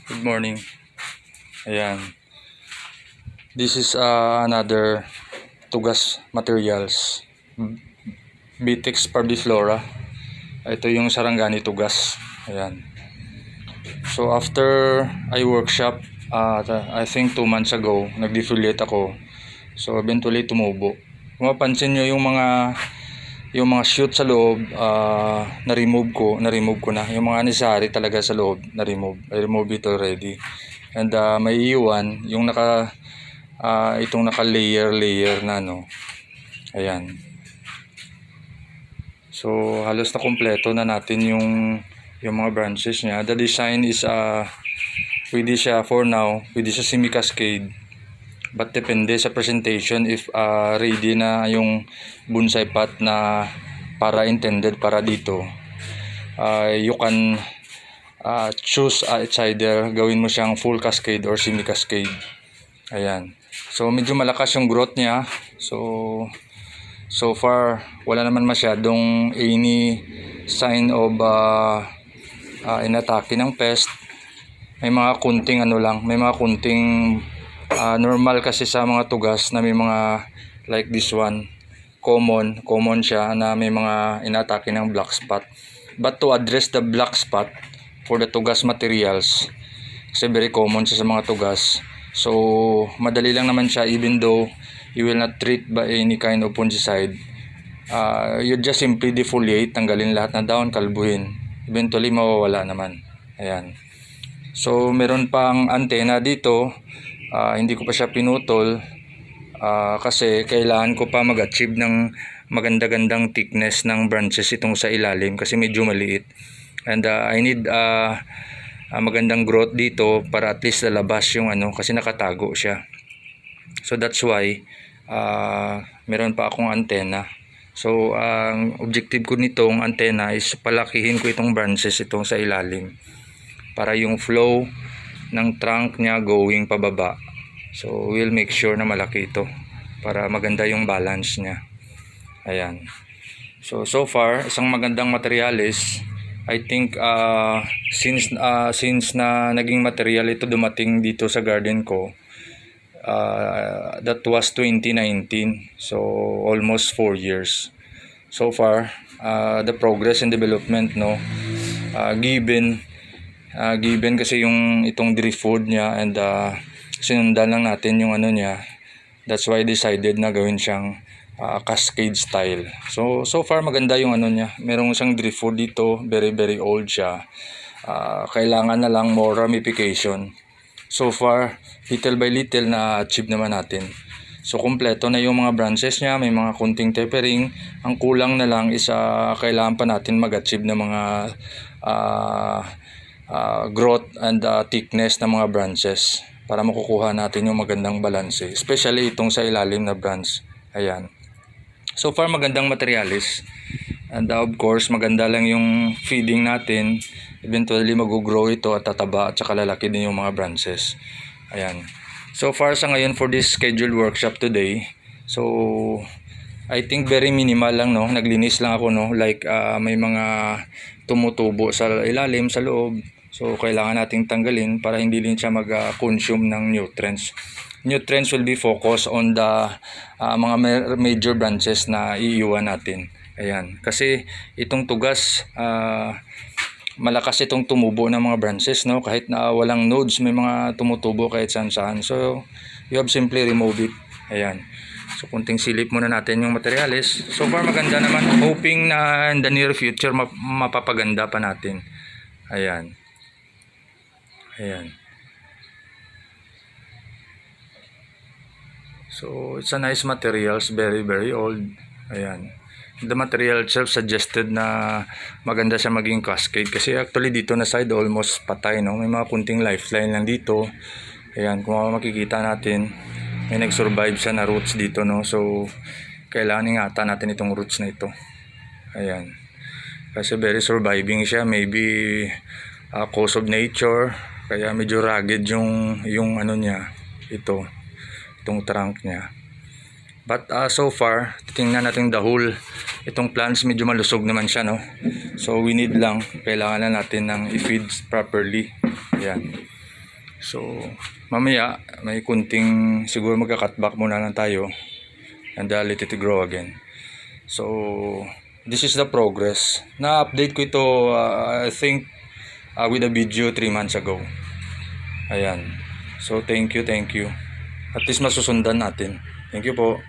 Good morning. Ayan. This is another tugas materials. Vitex parviflora. Ito yung sarangani tugas. Ayan. So after I workshop, I think 2 months ago, nag-defoliate ako. So eventually tumubo. Kung mapansin nyo yung mga shoot sa loob, na-remove ko na. Yung mga necessary talaga sa loob, I remove it already. And may iwan yung itong naka-layer na Ayan. So halos na kumpleto na natin yung mga branches niya. The design is pwede siya for now, pwede siya semi-cascade. But depende sa presentation if ready na yung bonsai pot na intended para dito. You can choose it's either gawin mo siyang full cascade or semi cascade. Ayan. So medyo malakas yung growth niya. So far wala naman masyadong any sign of inatake ng pest. May mga kunting normal kasi sa mga tugas na may mga like this one, common siya na may mga inatake ng black spot. But to address the black spot for the tugas materials, kasi very common siya sa mga tugas, so madali lang naman siya. Even though you will not treat by any kind of fungicide, you just simply defoliate, tanggalin lahat na daon, kalbuhin, eventually mawawala naman. Ayan. So meron pang antena dito. Hindi ko pa siya pinutol kasi kailangan ko pa mag-achieve ng maganda-gandang thickness ng branches itong sa ilalim kasi medyo maliit. And I need magandang growth dito para at least lalabas yung kasi nakatago siya. So that's why meron pa akong antena. So ang objective ko nitong antena is palakihin ko itong branches itong sa ilalim para yung flow ng trunk niya going pababa. So we'll make sure na malaki ito para maganda yung balance niya. Ayan. So far isang magandang materialis. I think since na naging material ito dumating dito sa garden ko, that was 2019. So almost 4 years. So far the progress and development given kasi yung itong driftwood niya, and sinundan lang natin yung niya. That's why I decided na gawin siyang cascade style. So far maganda yung niya. Merong isang driftwood dito, very old siya. Kailangan na lang more ramification. So far little by little na achieve naman natin. So kumpleto na yung mga branches niya, may mga kunting tapering. Ang kulang na lang is kailangan pa natin mag-achieve ng mga growth and thickness ng mga branches para makukuha natin yung magandang balance, especially itong sa ilalim na branch. Ayan. So far magandang materialis, and of course maganda lang yung feeding natin. Eventually mag-grow ito at tataba at saka lalaki din yung mga branches. Ayan. So far sa ngayon for this scheduled workshop today, so I think very minimal lang naglinis lang ako like may mga tumutubo sa ilalim, sa loob. So kailangan nating tanggalin para hindi din siya mag-consume ng nutrients. Nutrients will be focused on the mga major branches na iiwan natin. Ayan. Kasi itong tugas malakas itong tumubo ng mga branches kahit na walang nodes, may mga tumutubo kahit saan. So you have simply remove it. Ayan. So kunting silip muna natin yung materials. So far maganda naman. Hoping na in the near future mapapaganda pa natin. Ayan. So it's a nice materials, very old. Ayan. The material itself suggested na maganda siya maging cascade kasi actually dito na side almost patay may mga kunting lifeline lang dito. Ayan, kung makikita natin may nag-survive siya na roots dito so kailangan ingatan natin itong roots na ito. Ayan. Kasi very surviving siya, maybe cause of nature, kaya medyo rugged yung niya, itong trunk niya. But so far, tingnan natin the whole, itong plants medyo malusog naman siya So we need lang, kailangan na natin ng i-feed properly. Ayan. So, mamaya, may kunting, siguro magka-cutback muna lang tayo. And let it grow again. So, this is the progress. Na-update ko ito, I think, with a video 3 months ago. Ayan. So, thank you. At least masusundan natin. Thank you po.